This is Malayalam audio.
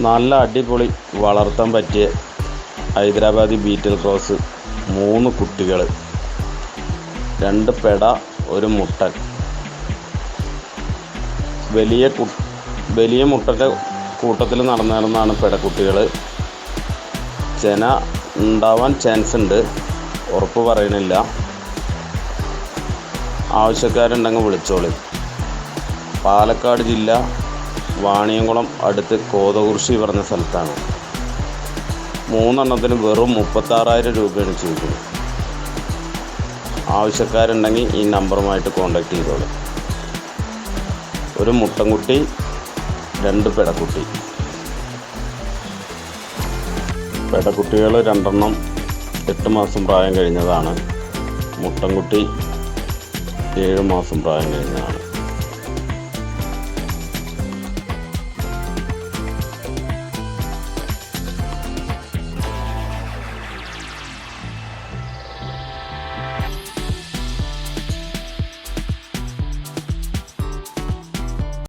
നല്ല അടിപൊളി വളർത്താൻ പറ്റിയ ഹൈദരാബാദി ബീറ്റൽ ക്രോസ് 3 കുട്ടികൾ, 2 പെട, 1 മുട്ടൻ. വലിയ മുട്ടൻ്റെ കൂട്ടത്തിൽ നടന്നാണ് പെടക്കുട്ടികൾ. ചെന ഉണ്ടാവാൻ ചാൻസ് ഉണ്ട്, ഉറപ്പ് പറയണില്ല. ആവശ്യക്കാരുണ്ടെങ്കിൽ വിളിച്ചോളി. പാലക്കാട് ജില്ല വാണിയംകുളം അടുത്ത് കോതകുറിശി പറഞ്ഞ സ്ഥലത്താണ്. 3 എണ്ണത്തിന് വെറും 36,000 രൂപയാണ് ചോദിക്കുന്നത്. ആവശ്യക്കാരുണ്ടെങ്കിൽ ഈ നമ്പറുമായിട്ട് കോൺടാക്റ്റ് ചെയ്തോളൂ. ഒരു മുട്ടൻകുട്ടി, 2 പെടക്കുട്ടി. പെടക്കുട്ടികൾ 2 എണ്ണം 8 മാസം പ്രായം കഴിഞ്ഞതാണ്. മുട്ടൻകുട്ടി 7 മാസം പ്രായം കഴിഞ്ഞതാണ്.